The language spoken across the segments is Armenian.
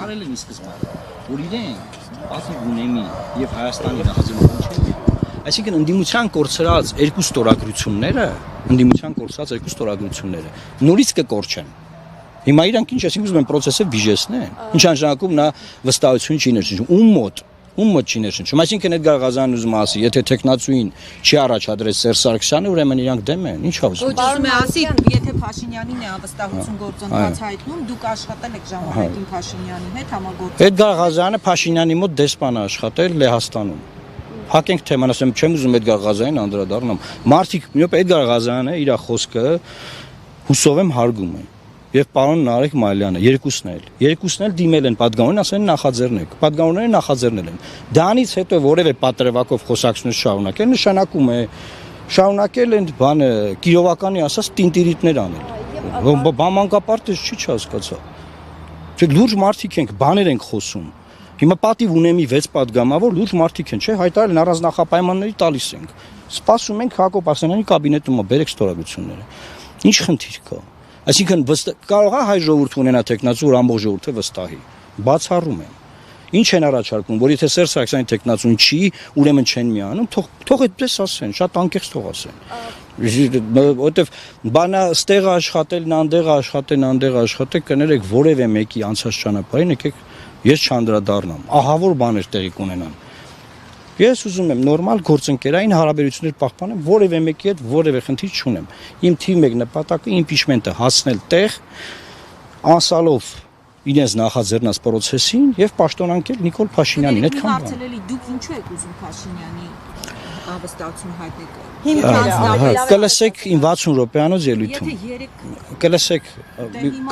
հայտարարել են ի սկզբանե, որ իրենք պատիվ ունենի եւ Հայաստանի նախաձեռնություն չեն։ Այսինքն ընդդիմության կորցրած երկու ստորագրությունները նորից կկորչեն։ Հիմա իրանք ինչ ասին ուզում են process-ը վիժեսնեն։ Ինչ անշանակում նա վստահություն չի ներշնչում։ Ում մոտ չի ներշնչում։ Այսինքն Էդգար Ղազարյանն ուզում ասի, եթե տեխնացուին չի առաջադրել Սերժ Սարգսյանը, ուրեմն իրանք դեմ են։ Ինչ է ուզում։ Ոչ, ուզում է ասի, եթե Փաշինյանին է անվստահություն գործընթաց հայտնում, դուք աշխատել եք ժամանակին Փաշինյանի հետ համագործակցել։ Էդգար Ղազարյանը Փաշինյանի մոտ դեսպան է աշխատել Լեհաստանում։ Հակենք թեման, ասեմ, չեմ ուզում Էդգար Ղազարյանին անդրադառնամ։ Մարդիկ, նույնպես Էդգար Ղազարյանը իր խոսքը հուսով եմ հարգում է։ Եվ պարոն Նարեկ Մալյանը երկուսն էլ դիմել են падգամավորին, ասեն նախաձեռնեք։ Падգամավորները նախաձեռնել են։ Դրանից հետո որևէ պատրվակով խոսակցություն շարունակել նշանակում է շարունակել են բանը Կիրովականի ասած տինտիրիտներ անել։ Բամանկապարտեզ չի հասկացա։ Չէ, լուրջ մարդիկ ենք, բաներ ենք խոսում։ Հիմա պատիվ ունեմի 6 падգամավոր լուրջ մարդիկ են, չէ, հայտարարել առանձնախապայմանների տալիս ենք։ Սպասում ենք Հակոբ Ասենյանի կաբինետում բերեք ստորագրությունները։ Ինչ խնդիր կա։ Այսինքն կարող է հայ ժողովուրդը ունենա տեխնացու, որ ամբողջ ժողովուրդը վստահի։ Բացառում եմ։ Ինչ են առաջարկում, որ եթե Սերժ Սարգսյանի տեխնացուն չի, ուրեմն չեն միանում, թող այդպես ասեն, շատ անկեղծ թող ասեն։ Որովհետև բանա ստեղ աշխատելն, անդեղ աշխատել, կներեք որևէ մեկի անցած ճանապարհին, եկեք ես չանդրադառնամ։ Ահավոր բաներ տեղի կունենան։ Ես ուզում եմ նորմալ գործընկերային հարաբերություններ պահպանեմ, որևէ մեկի հետ որևէ խնդիր չունեմ։ Իմ թիմի մեկ նպատակը իմպիչմենտը հասնել տեղ, անցալով իրենց նախաձեռնած process-ին եւ պաշտոնանկել Նիկոլ Փաշինյանին, այդքան բան։ Հարցրելի դուք ինչու եք ուզում Փաշինյանի անվստահություն հայտնել։ Կլսեք իմ 60 րոպեանոց ելույթում։ Կլսեք,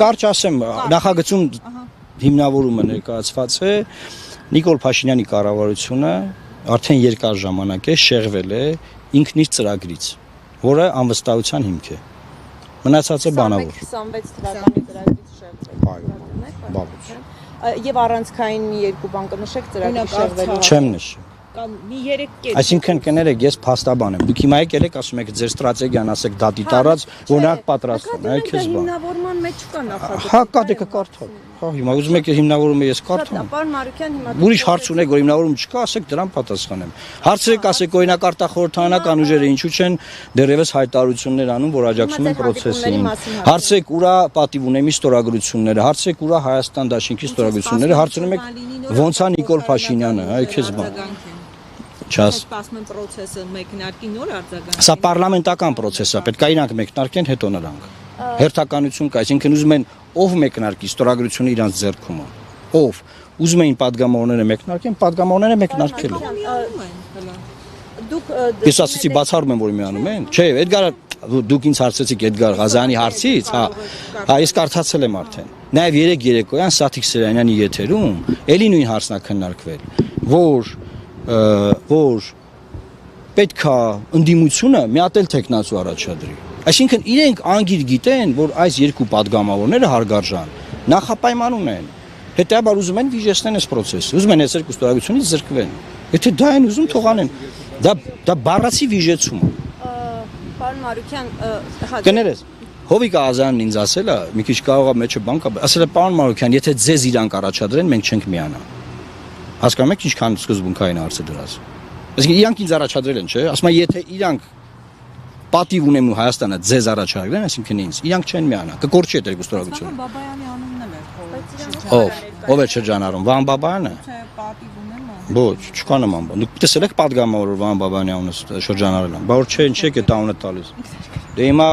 կարճ ասեմ, նախագծում հիմնավորումը ներկայացված է Նիկոլ Փաշինյանի կառավարությունը արդեն երկար ժամանակ է շեղվել է ինքն իր ծրագրից, որը անվստահության հիմք է։ Մնացածը բանավոր։ 26 թվականի ծրագրից շեղվել։ Բավարար։ Եվ առանցքային մի երկու բան կնշեք ծրագրի շեղվելու։ Չեմ նշի։ Կամ մի 3 կետ։ Այսինքն կներեք, ես փաստաբան եմ։ Դուք հիմա եկել եք ասում եք ձեր ստրատեգիան, ասեք դատի տարած, օրինակ պատրաստվում, այ քեզ բան։ Հիմնավորման մեջ չկա նախագծում։ Հա, կա դե կկարդալ։ Հա, հիմա ուզում եք հիմնավորումը ես կարդամ։ Պարոն Մարուկյան, հիմա Ուրիշ հարց ունեք, որ հիմնավորում չկա, ասեք դրան պատասխանեմ։ Հարցրեք, ասեք օրինակ արտախորհրդարանական ուժերը ինչու չեն դեռևս հայտարարություններ անում, որ աջակցում են process-ին։ Հարցրեք ուրա պատիվ ունեմի ստորագրությունները, հարցրեք ուրա Հայաստան Դաշինքի ստորագրությունները, հարցնում եք ոնց է Նիկոլ Փաշինյանը, այ քեզ բան։ Չաս։ Սպասում են process-ը մեկնարկի նոր արձագանք։ Սա պարլամենտական process է, պետք է իրանք մեկնարկեն, հետո նրանք։ Հերթականություն կա, այսինքն ուզում են ով մեկնարկի ստորագրությունը իրանց ձեռքում է։ Ով ուզում էին падգամավորները մեկնարկեն, падգամավորները մեկնարկել են։ դուք Ես ասացի բացառում եմ, որ միանում են։ Չէ, Էդգարը դուք ինձ հարցեցիք Էդգար Ղազարյանի հարցից, հա, ես կարդացել եմ արդեն։ Նաև 3 երեկոյան Սաթիկ Սերանյանի եթերում էլի նույն հարցն է քննարկվել, որ պետք է ընդդիմությունը մի հատ էլ տեխնացու առաջադրի։ Այսինքն իրենք անգիր գիտեն, որ այս երկու падգամավորները հարգարժան նախապայման ունեն։ Հետեւաբար ուզում են վիժեսնեն այս process-ը, ուզում են այս երկու ստորագրությունից զրկվեն։ Եթե դա են ուզում, թող անեն։ Դա բառացի վիժեցում է։ Պարոն Մարուկյան, Կներես, Հովիկ Աղազյանն ինձ ասել է, մի քիչ կարող է մեջը բան կա, ասել է պարոն Մարուկյան, եթե ձեզ իրանք առաջադրեն, մենք չենք միանա։ Հասկանում եք ինչքան սկզբունքային հարց է դրած։ Այսինքն իրանք ինձ առաջադրել են, չէ՞։ Ասում են, եթե իրանք պատիվ ունեմ ու Հայաստանը ձեզ առաջարկեն, այսինքն ինձ, իրանք չեն միանա, կկորչի այդ երկու ստորագրությունը։ Բաբայանի անունն էլ է։ Ով է շրջանառում, Վահան Բաբայանը։ Թե պատիվ ունեմ։ Ոչ, չկա նման բան։ Դուք տեսել եք падգամավոր Վահան Բաբայանի անունը շրջանառել են։ Բա որ չէ, ինչ եք այդ անունը տալիս։ Դե հիմա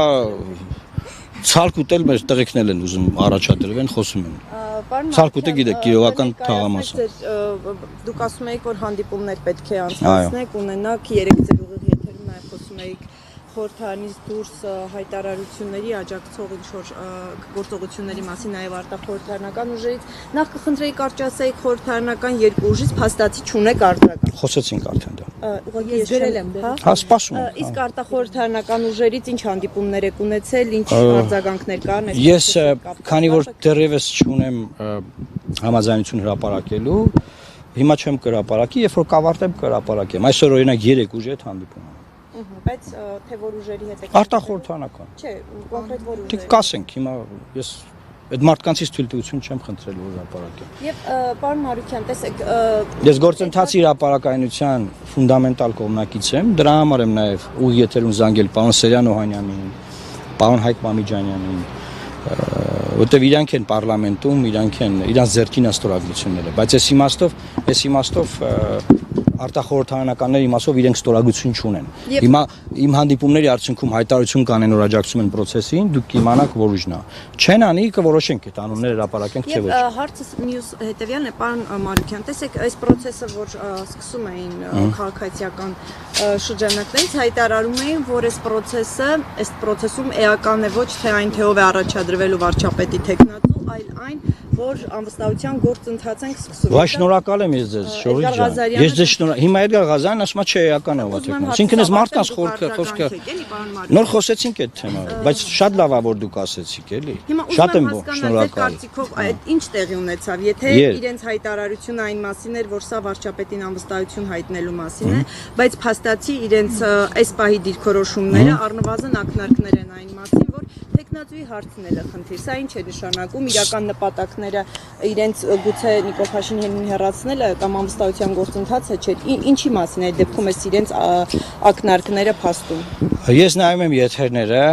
ցալկ ուտել մեր տղեկնել են ուզում առաջադրվեն, խոսում են։ Ցալկուտը գիտեք, Կիրովական թաղամասը։ Դուք ասում եք, որ հանդիպումներ պետք է անցկացնեք, ունենաք 3 ձեր ուղիղ եթերում նաև խոսում եք խորհրդարանից դուրս հայտարարությունների աջակցող ինչ-որ գործողությունների մասին նաև արտախորհրդարանական ուժերից։ Նախ կխնդրեի կարճ ասեիք խորհրդարանական երկու ուժից փաստացի չունեք արտական։ Խոսեցինք արդեն դա։ Ուղղակի ես գրել եմ, հա, սպասում եմ։ Իսկ արտախորհրդարանական ուժերից ինչ հանդիպումներ եք ունեցել, ինչ արձագանքներ կան։ Ես քանի որ դեռևս չունեմ համաձայնություն հրապարակելու, հիմա չեմ կհրապարակի, երբ որ կավարտեմ կհրապարակեմ։ Այսօր օրինակ 3 ուժի հետ հանդիպում եմ։ Բայց թե որ ուժերի հետ եք Արտախորհրդարանական։ Չէ, կոնկրետ որ ուժերի։ Դե կասենք հիմա ես Այդ մարդկանցից թույլտվություն չեմ խնդրել որ հրապարակեն։ Եվ պարոն Մարուկյան, տեսեք, Ես գործընթացի հրապարակայնության ֆունդամենտալ կողմնակից եմ, դրա համար եմ նաև ուղիղ եթերում զանգել պարոն Սերյան Օհանյանին, պարոն Հայկ Մամիջանյանին, որտեվ իրանք են պարլամենտում, իրանք են իրանց ձեռքին ստորագրությունները, բայց այս իմաստով արտախորհրդարանականների իմաստով իրենք ստորագրություն չունեն։ Հիմա իմ հանդիպումների արդյունքում հայտարարություն կանեն որ աջակցում են process-ին, դուք կիմանաք որ ուժն է։ Չեն անի կորոշենք այդ անունները հրապարակենք թե ոչ։ Եվ հարցը մյուս հետևյալն է, պարոն Մարուկյան, տեսեք, այս process-ը, որ սկսում էին քաղաքացիական շրջանակներից հայտարարում էին, որ այս process-ում էական է ոչ թե այն թե ով է առաջադրվելու վարչապետի տեխնատու, այլ այն, որ անվստահության գործընթաց ենք սկսում։ Վայ շնորհակալ եմ ես ձեզ, Շորի ջան։ Ես ձեզ շնորհակալ։ Հիմա Էդգար Ղազարյանն ասում է չէ էական է ովաթեքն։ Այսինքն այս մարդկանց խոսքը նոր խոսեցինք այդ թեմա, բայց շատ լավ է որ դուք ասեցիք էլի։ Շատ եմ շնորհակալ։ Կարծիքով այդ ինչ տեղի ունեցավ, եթե իրենց հայտարարությունը այն մասին էր, որ սա վարչապետին անվստահություն հայտնելու մասին է, բայց փաստացի իրենց այս պահի դիրքորոշումները առնվազն ակնարկներ են այն մասին, որ տեխնատուի հարցն է խնդիր։ Սա ինչ է նշանակում իրական նպատակները իրենց գուցե Նիկոլ Փաշինյանին հեռացնելը կամ անվստահության գործընթացը չէ։ Ինչի մասին է դեպքում էս իրենց ակնարկները փաստում։ Ես նայում եմ եթերները,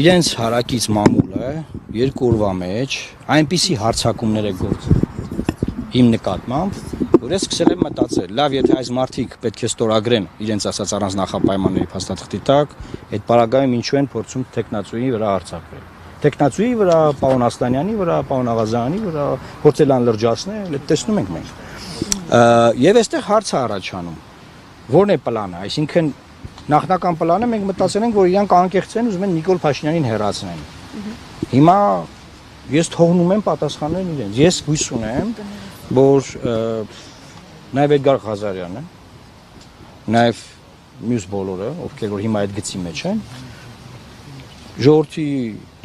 իրենց հարակից մամուլը երկու օրվա մեջ այնպիսի հարցակումներ է գործում իմ նկատմամբ, որ ես սկսել եմ մտածել, լավ, եթե այս մարդիկ պետք է ստորագրեն իրենց ասած առանց նախապայմանների փաստաթղթի տակ, այդ պարագայում ինչու են փորձում տեխնացուի վրա հարձակվել։ Տեխնացուի վրա, պարոն Աստանյանի վրա, պարոն Աղազարյանի վրա փորձել են լրջացնել, այդ տեսնում ենք մենք։ Եվ այստեղ հարց է առաջանում, ո՞րն է պլանը, այսինքն նախնական պլանը մենք մտածել ենք, որ իրանք անկեղծ են, ուզում են Նիկոլ Փաշինյանին հեռացնեն։ Հիմա ես թողնում եմ պատասխաններն իրենց։ Ես հույս ունեմ, որ նաև Էդգար Ղազարյանը, նաև մյուս բոլորը, ովքեր որ հիմա այդ գծի մեջ են, ժողովրդի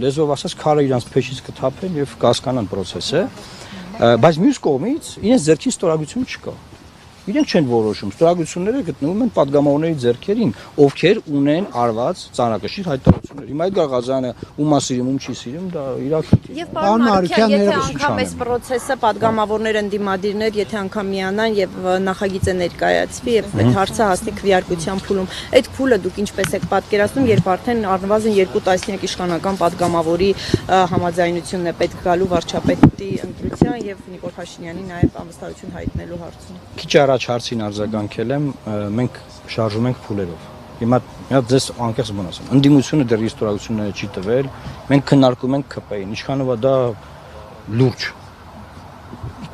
լեզվով ասած քարը իրանց փեշից կթափեն եւ կհասկանան process-ը, բայց մյուս կողմից իրենց ձեռքին ստորագրություն չկա։ Իրենք չեն որոշում, ստորագրությունները գտնվում են падգամավորների ձեռքերին, ովքեր ունեն արված ծանրակշիռ հայտարարություններ։ Հիմա Էդգար Ղազարյանը ում ասիրում, ում չի սիրում, դա իր քիչ։ Եվ պարոն Մարուկյան, եթե անգամ այս process-ը падգամավորները ընդդիմադիրներ, եթե անգամ միանան եւ նախագիծը ներկայացվի եւ այդ հարցը հասնի քվեարկության փուլում, այդ փուլը դուք ինչպես եք պատկերացնում, երբ արդեն առնվազն 2 տասնյակ իշխանական падգամավորի համաձայնությունն է պետք գալու վարչապետի ընտրության եւ Նիկոլ Փաշինյանի նաեւ անվստահություն հայտնելու հարցում։ Քիչ առաջ հարցին արձագանքել եմ, մենք շարժում ենք փուլերով։ Հիմա ձեզ անկեղծ բան ասեմ։ Ընդդիմությունը դեռ ստորագրությունները չի տվել, մենք քննարկում ենք ԿՊ-ին, ինչքանով է դա լուրջ։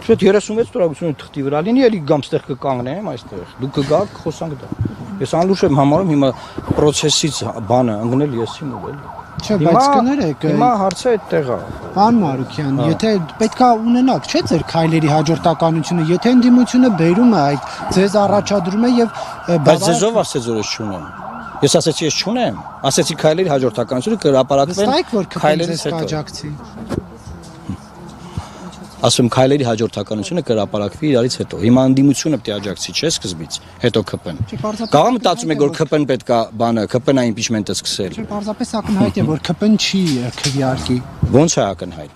Այդ 36 ստորագրությունը թղթի վրա լինի, էլի գամ ստեղ կկանգնեմ այստեղ։ Դուք կգաք, խոսանք դա։ Ես անլուրջ եմ համարում հիմա process-ից բանը ընկնել ես իմ ու էլի։ Չէ, բայց կներեք։ Հիմա հարցը այդտեղ է։ Պարոն Մարուկյան, եթե պետքա ունենաք, չէ՞ ձեր քայլերի հաջորդականությունը, եթե ընդդիմությունը բերում է այդ, ձեզ առաջադրում է եւ բայց ձեզով ասեց որ ես չունեմ։ Ես ասեցի ես չունեմ, ասեցի քայլերի հաջորդականությունը կհրապարակվեն քայլերից հետո։ Ասում քայլերի հաջորդականությունը կհրապարակվի իրարից հետո։ Հիմա ընդդիմությունը պետք է աջակցի, չէ՞ սկզբից, հետո ԿՊ-ն։ Կարող մտածում եք որ ԿՊ-ն պետքա բանը, ԿՊ-ն այն impeachment-ը սկսել։ Չէ, պարզապես ակնհայտ է որ ԿՊ-ն չի քվեարկի։ Ոնց է ակնհայտ։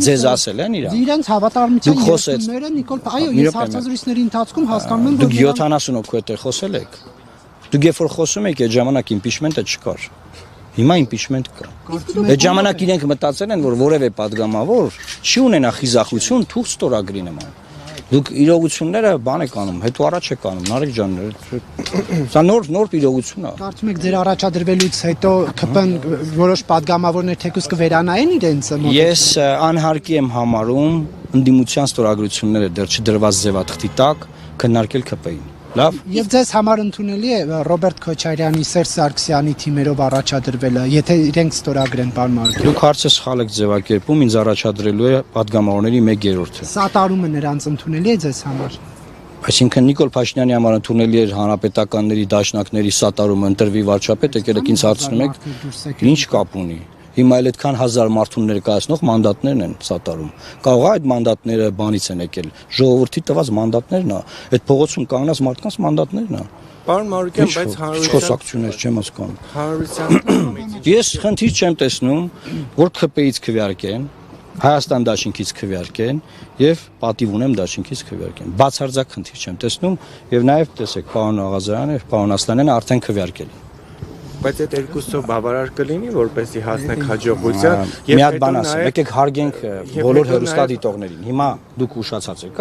Ձեզ ասել են իրան։ Իրենց հավատարմության երկրները Նիկոլ, այո, ես հարցազրույցների ընթացքում հասկանում եմ, որ դուք 70 օգու հետ խոսել եք։ Դուք երբ որ խոսում եք, այդ ժամանակ impeachment-ը չկար։ Հիմա impeachment կա։ Այդ ժամանակ իրենք մտածել են, որ որևէ падգամավոր չի ունենա խիզախություն թուղթ ստորագրի նման։ Դուք իրողությունները բան եք անում, հետո առաջ եք անում, Նարեկ ջան, սա նոր իրողություն է։ Կարծում եք ձեր առաջադրվելուց հետո ԿՊ-ն որոշ падգամավորներ թեկուզ կվերանային իրենց մոտ։ Ես անհարկի եմ համարում ընդդիմության ստորագրությունները դեռ չդրված ձևաթղթի տակ քննարկել ԿՊ-ին։ Լավ։ Եվ ձեզ համար ընդունելի է Ռոբերտ Քոչարյանի, Սերժ Սարգսյանի թիմերով առաջադրվելը, եթե իրենք ստորագրեն, պարոն Մարուկյան։ Դուք հարցը սխալ եք ձևակերպում, ինձ առաջադրելու է падգամավորների 1/3-ը։ Սատարումը նրանց ընդունելի է ձեզ համար։ Այսինքն Նիկոլ Փաշինյանի համար ընդունելի էր հանրապետականների դաշնակների սատարումը ընտրվի վարչապետ, եկել եք ինձ հարցնում եք, ինչ կապ ունի։ Հիմա էլ այդքան 1000 մարդուն ներկայացնող մանդատներն են սատարում։ Կարող է այդ մանդատները բանից են եկել, ժողովրդի տված մանդատներն է, այդ փողոցում կանգնած մարդկանց մանդատներն է։ Պարոն Մարուկյան, բայց հանրություններ չեմ հասկանում։ Հանրության Ես խնդիր չեմ տեսնում, որ ԿՊ-ից քվեարկեն, Հայաստան դաշինքից քվեարկեն եւ պատիվ ունեմ դաշինքից քվեարկեն։ Բացարձակ խնդիր չեմ տեսնում եւ նաեւ տեսեք պարոն Աղազարյանը եւ պարոն Ասլանյանը արդեն քվեարկել են։ Բայց այդ երկուսով բավարար կլինի, որպեսզի հասնեք հաջողության եւ մի հատ բան ասեմ, եկեք հարգենք բոլոր հեռուստադիտողներին։ Հիմա դուք ուշացած եք,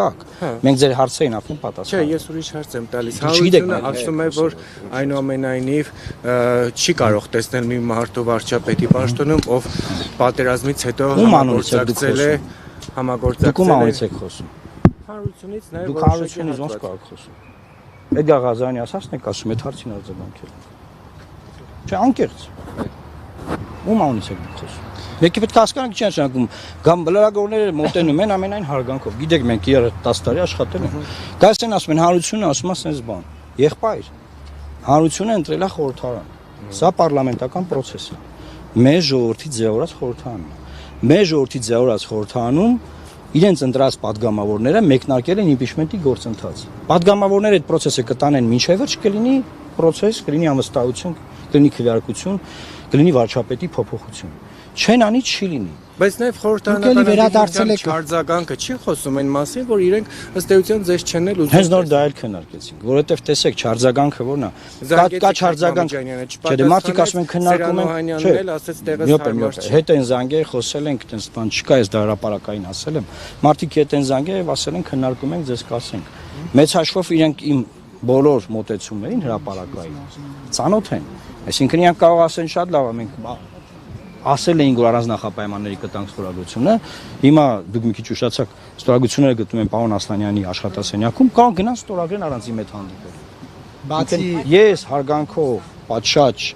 մենք ձեր հարցերին ապրում պատասխան։ Չէ, ես ուրիշ հարց եմ տալիս։ Հարությունը ասում է, որ այնուամենայնիվ չի կարող տեսնել մի մարդու վարչապետի պաշտոնում, ով պատերազմից հետո համագործակցել է Դուք ում անունից եք խոսում։ Հարությունից նաեւ Դուք հարությունից ոնց կարող խոսում։ Էդգար Ղազարյանի ասածն եք ասում, այդ հարցին արձագանքել։ Չէ, անկեղծ։ Ում անունից եք դուք խոսում։ Եկեք պետք է հասկանանք չի նշանակում, կամ լրագրողները մոտենում են ամենայն հարգանքով։ Գիտեք, մենք 10 տարի աշխատել ենք։ Գայս են ասում են հարությունը, ասում է sense բան։ Եղբայր։ Հարությունը ընտրել է խորհրդարան։ Սա պարլամենտական process է։ Մեր ժողովրդի ձևավորած խորհրդարանն է։ Մեր ժողովրդի ձևավորած խորհրդարանում իրենց ընտրած падգամավորները մեկնարկել են իմպիչմենտի գործընթաց։ Падգամավորները այդ process-ը կտանեն մինչև վերջ կլինի process, կլինի անվստահություն, կլինի քվեարկություն, կլինի վարչապետի փոփոխություն։ Չեն անի չի լինի։ Բայց նաև խորհրդարանական վերադարձել եք արձագանքը չի խոսում այն մասին, որ իրենք ըստ էության ձեզ չեն էլ ուզում։ Հենց նոր դա էլ քննարկեցինք, որովհետև տեսեք, արձագանքը որն է։ Կա արձագանք։ Չէ, դե մարդիկ ասում են քննարկում են, չէ, ասեց տեղս հարմար չէ։ Հետ են զանգել, խոսել ենք, այդպես բան չկա, ես դա հրապարակային ասել եմ։ Մարդիկ հետ են զանգել եւ ասել են քննարկում ենք, ձեզ կասենք։ Մեծ հաշվով իրենք իմ բոլոր մոտեցումներին հրապարակային ծանոթ են։ Այսինքն իրանք կարող ասեն շատ լավ է, մենք ասել էինք, որ առանձնախապայմանների կտանք ստորագրությունը, հիմա դուք մի քիչ ուշացաք, ստորագրությունները գտնում են պարոն Ասլանյանի աշխատասենյակում, կարող գնան ստորագրեն առանց իմ հետ հանդիպել։ Բացի ես հարգանքով, պատշաճ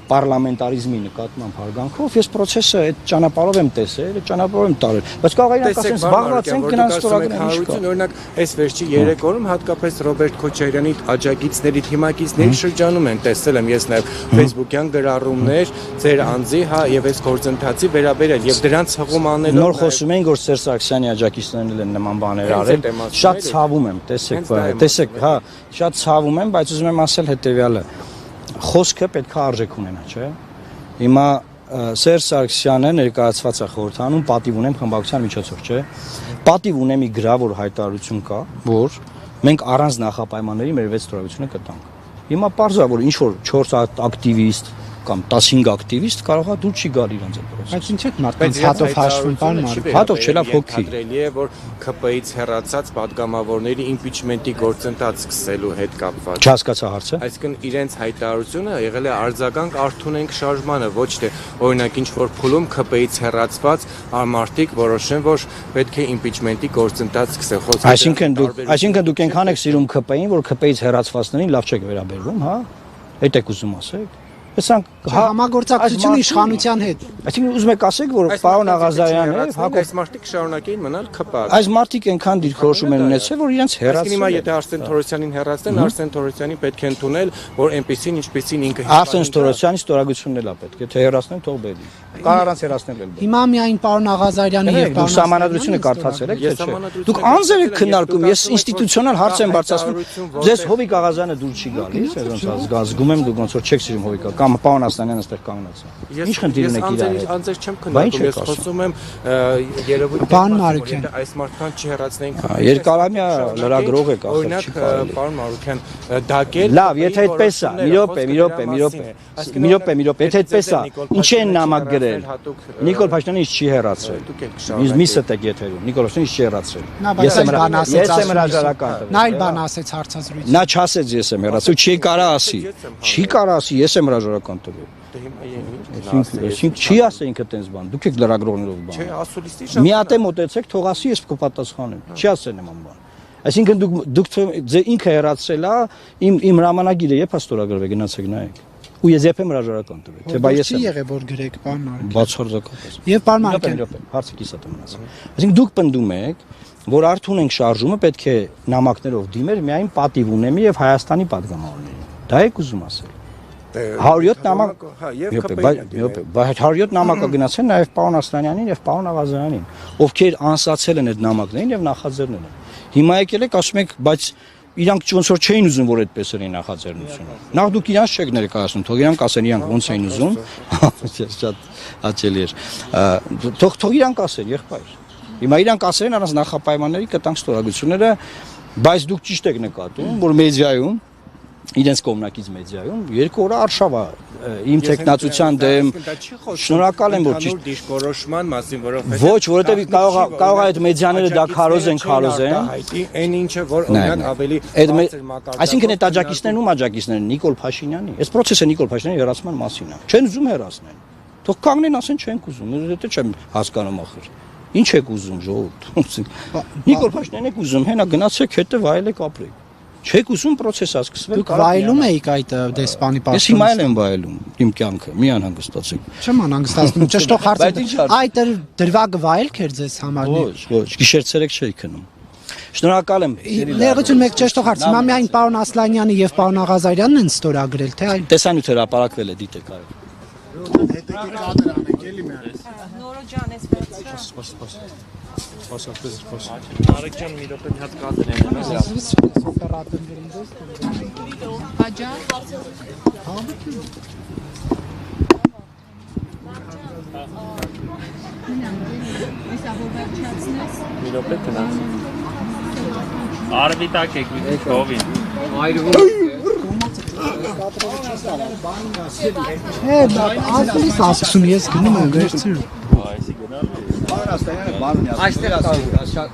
պարլամենտարիզմի նկատմամբ հարգանքով ես process-ը այդ ճանապարհով եմ տեսել, այդ ճանապարհով եմ տարել, բայց կարող է իրանք ասեն զբաղված են գնան ստորագրեն։ Օրինակ, այս վերջի 3 օրում հատկապես Ռոբերտ Քոչարյանի աջակիցների թիմակիցների շրջանում են տեսել եմ ես նաև Facebook-յան գրառումներ ձեր անձի, հա, եւ այս գործընթացի վերաբերել եւ դրանց հղում անելով նոր խոսում էին, որ Սերժ Սարգսյանի աջակիցներն են նման բաներ արել, շատ ցավում եմ, տեսեք, հա, շատ ցավում եմ, բայց ուզում եմ ասել հետեւյալը խոսքը պետք է արժեք ունենա, չէ՞։ Հիմա Սերժ Սարգսյանը ներկայացված է խորհրդանում, պատիվ ունեմ խմբակցության միջոցով, չէ՞։ Պատիվ ունեմ մի գրավոր հայտարարություն կա, որ մենք առանց նախապայմանների մեր 6 ստորագրությունը կտանք։ Հիմա պարզ է, որ ինչ որ 4 ակտիվիստ կամ 15 ակտիվիստ կարող է դուր չի գալ իրանց այդ process։ Բայց ինչ է մարդկանց հատով հաշվում բան մարդ։ Հատով չէ, լավ հոգի։ Հադրելի է, որ ԿՊ-ից հեռացած падգամավորների իմպիչմենտի գործընթաց սկսելու հետ կապված։ Չհասկացա հարցը։ Այսինքն իրենց հայտարարությունը եղել է արձագանք Արթունենք շարժմանը, ոչ թե օրինակ ինչ որ փուլում ԿՊ-ից հեռացված մարդիկ որոշեն, որ պետք է իմպիչմենտի գործընթաց սկսեն։ Այսինքն դուք այնքան եք սիրում ԿՊ-ին, որ ԿՊ-ից հեռացվածներին լավ չեք վերաբերվում, հա։ Այդ եք ուզում ասեք։ Հեսանք համագործակցություն իշխանության հետ։ Այսինքն ուզում եք ասեք, որ պարոն Աղազարյանը այս մարդիկ շարունակեին մնալ ԿՊ։ Այս մարդիկ այնքան դիրքորոշում են ունեցել, որ իրենց հեռացել։ Հիմա եթե Արսեն Թորոսյանին հեռացնեն, Արսեն Թորոսյանին պետք է ընդունել, որ այնպեսին ինչպեսին ինքը Արսեն Թորոսյանի ստորագրությունն էլ է պետք, եթե հեռացնեն, թող բերի։ Կար առանց հեռացնել էլ։ Հիմա միայն պարոն Աղազարյանի եւ պարոն Սահմանադրությունը կարդացել եք, թե չէ։ Դուք անձեր եք քննարկում, ես ինստիտուցիոնալ հարց եմ բարձրացնում։ Ձեզ Հովիկ Աղազյանը դուր չի գալիս, ոնց զգում եմ դուք ոնց որ չեք սիրում Հովիկը, կամ պարոն Ասլանյանը այստեղ կանգնած է։ Ինչ խնդիր ունեք իրար հետ։ Անձեր չեմ քննարկում, ես խոսում եմ երևույթ Պարոն Մարուկյան, այս մարդքան չհեռացնենք։ Երկարամյա լրագրող եք ասել, չի կարելի։ Պարոն Մարուկյան, դակել։ Լավ, եթե այդպես է, մի րոպե, եթե այդպես է, ինչ են նամակ գրել։ Նիկոլ Փաշինյանը ինչ չի հեռացրել։ Մի ստեք եթերում, Նիկոլ Փաշինյանը ինչ չի հեռացրել։ Ես եմ հրաժարական։ Նա էլ բան ասեց հարցազրույցում։ Նա չասեց ես եմ հեռացել, չի կարա ասի։ Չի կարա ասի, ես եմ հրաժարական տվել։ Այսինքն չի ասել ինքը տենց բան։ Դուք եք լրագրողներով բան։ Չէ, ասուլիստի շատ։ Մի հատ է մոտեցեք, թող ասի, ես կպատասխանեմ։ Չի ասել նման բան։ Այսինքն դուք ինքը հեռացել է, իմ հրամանագիրը երբ է ստորագրվել, գնացեք նայեք։ Ու ես երբ եմ հրաժարական տվել, թե բայ ես եմ։ Չի եղել որ գրեք պարոն Մարուկյան։ Բացարձակապես։ Եվ պարոն Մարուկյան, հարցը կիսատ եմ մնացել։ Այսինքն դուք պնդում եք, որ Արթունենք շարժումը պետք է նամակներով դիմեր միայն պատիվ ունեմի եւ Հայաստանի падգամավորներին։ Դա եք ուզում ասել։ 107 նամակ, բայց 107 նամակը գնացել նաև պարոն Ասլանյանին եւ պարոն Աղազարյանին, ովքեր անսացել են այդ նամակներին եւ նախաձեռնել են։ Հիմա եկել եք ասում եք, բայց իրանք ոնց որ չէին ուզում որ այդպես էր նախաձեռնությունը։ Նախ դուք իրանք չեք ներկայացնում, թող իրանք ասեն իրանք ոնց էին ուզում։ Շատ հաճելի էր։ Թող իրանք ասեն, եղբայր։ Հիմա իրանք ասեն առանց նախապայմանների կտանք ստորագրությունները, բայց դուք ճիշտ եք նկատում, որ մեդիայում իրենց կողմնակից մեդիայում 2 օր արշավա իմ տեխնացության դեմ շնորհակալ եմ որ ճիշտ դիշկորոշման մասին որովհետեւ ոչ որովհետեւ կարող է այդ մեդիաները դա քարոզեն այն ինչը որ օրինակ ավելի այսինքն այդ աջակիցներն ում աջակիցներն Նիկոլ Փաշինյանի այս process-ը Նիկոլ Փաշինյանի հեռացման մասին է չեն ուզում հեռացնել թող կանգնեն ասեն չենք ուզում դա չեմ հասկանում ախր ինչ եք ուզում ժողովուրդ Նիկոլ Փաշինյանն եք ուզում հենա գնացեք հետո վայելեք ապրեք Չեք ուզում process-ը սկսվել Դուք վայելում էիք այդ դեսպանի պաշտոնը։ Ես հիմա եմ վայելում իմ կյանքը, մի անհանգստացեք։ Չեմ անհանգստացնում, ճշտող հարցը։ Այդ դրվագը վայելք էր ձեզ համար։ Ոչ, գիշեր-ցերեկ չէի քնում։ Շնորհակալ եմ։ Ներողություն, մեկ ճշտող հարց։ Հիմա միայն պարոն Ասլանյանը եւ պարոն Աղազարյանն են ստորագրել, թե այլ։ Տեսանյութ հրապարակվել է, դիտեք այո։ Հետեքի կադր անենք, էլի մեր։ Նորո ջան, ես վերցրա։ Սպասի։ Արեկ ջան, մի րոպե մի հատ կադր են։ Մի րոպե գնաց։ Արվի տակ եք մի քովին։ Հե, ասես ասում ես գնում եմ վերցրու։ Այսի գնալ։ Այստեղ ասում շատ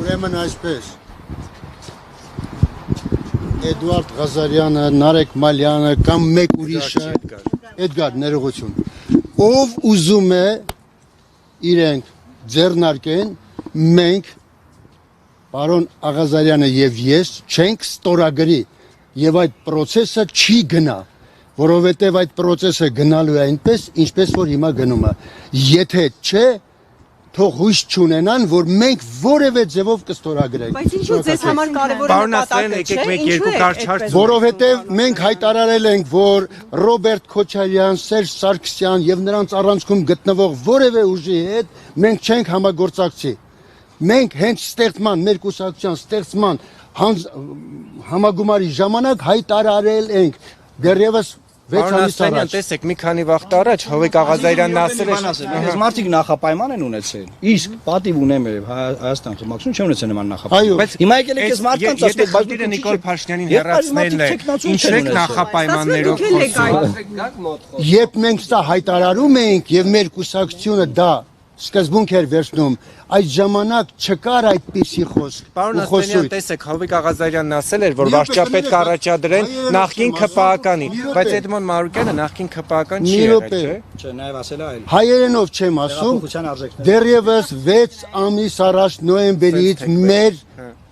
Ուրեմն այսպես Էդուարդ Ղազարյանը, Նարեկ Մալյանը կամ մեկ ուրիշը Էդգար ներողություն ով ուզում է իրենք ձեռնարկեն մենք պարոն Աղազարյանը եւ ես չենք ստորագրի եւ այդ process-ը չի գնա որովհետեւ այդ process-ը գնալու է այնպես ինչպես որ հիմա գնում է եթե չէ թող հույս չունենան, որ մենք որևէ ձևով կստորագրենք։ Բայց ինչու ձեզ համար կարևոր է նպատակը, չէ՞։ Երկու կարճ հարց Որովհետև մենք հայտարարել ենք, որ Ռոբերտ Քոչարյան, Սերժ Սարգսյան եւ նրանց առանցքում գտնվող որևէ ուժի հետ մենք չենք համագործակցի։ Մենք հենց ստեղծման, մեր կուսակցության ստեղծման համագումարի ժամանակ հայտարարել ենք դեռևս 6 ամիս առաջ։ Տեսեք, մի քանի վաղ առաջ Հովիկ Աղազարյանն ասել է, Այս մարդիկ նախապայման են ունեցել։ Իսկ պատիվ ունեմ Հայաստան խմբակցություն չեն ունեցել նման նախապայման։ Բայց հիմա եկել եք ես մարդկանց ասել, բայց դուք Նիկոլ Փաշինյանին հեռացնելն է։ Ինչ եք նախապայմաններով խոսում։ Երբ մենք սա հայտարարում էինք եւ մեր կուսակցությունը դա սկզբունք էր վերցնում, այդ ժամանակ չկար այդպիսի խոսք։ Պարոն Ասլանյան, տեսեք, Հովիկ Աղազարյանն ասել էր, որ վարչապետ կառաջադրեն նախկին ԿՊԱ-կանի, բայց Էդմոն Մանուկյանը նախկին ԿՊԱ-կան չի եղել, չէ՞։ Չէ, նաև ասել է այլ։ Հայերենով չեմ ասում, դեռևս 6 ամիս առաջ նոյեմբերից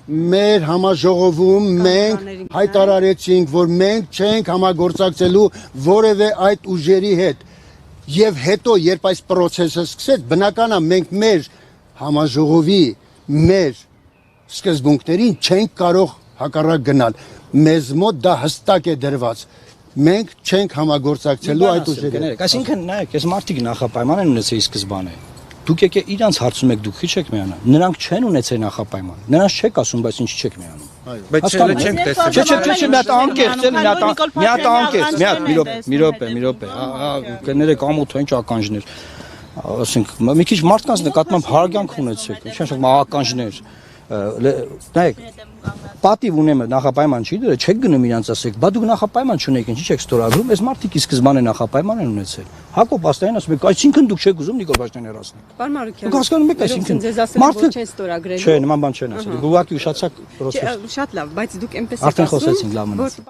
մեր համաժողովում մենք հայտարարեցինք, որ մենք չենք համագործակցելու որևէ այդ ուժերի հետ։ Եվ հետո, երբ այս process-ը սկսեց, բնական է մենք մեր համաժողովի, մեր սկզբունքներին չենք կարող հակառակ գնալ։ Մեզ մոտ դա հստակ է դրված։ Մենք չենք համագործակցելու այդ ուժերի հետ։ Այսինքն, նայեք, այս մարդիկ նախապայման են ունեցել սկզբանե։ Դուք եկեք իրանց հարցում եք, դուք քիչ եք միանա։ Նրանք չեն ունեցել նախապայման։ Նրանց չեք ասում, բայց ինչ չեք միանում։ Բայց չենք տեսել։ Չէ, մի հատ անկեղծ էլի, մի հատ անկեղծ, մի րոպե, կներեք ամոթ ինչ ականջներ։ Ասենք, մի քիչ մարդկանց նկատմամբ հարգանք ունեցեք, ինչ ասենք, ականջներ։ Նայեք, պատիվ ունեմ նախապայման չի դրել, չեք գնում իրանց ասեք, բա դուք նախապայման չունեք, ինչի՞ չեք ստորագրում, այս մարդիկ ի սկզբանե նախապայման են ունեցել։ Հակոբ Աստայանն ասում է, այսինքն դուք չեք ուզում Նիկոլ Փաշինյանին հեռացնել։ Պարոն Մանուկյան, Դուք հասկանում եք, այսինքն ձեզ ասել են, որ չեն ստորագրելու։ Չէ, նման բան չեն ասել։ Դուք ուղղակի ուշացաք process։ Շատ լավ, բայց դուք այնպես Արդեն խոսեցինք, լավ մնաց։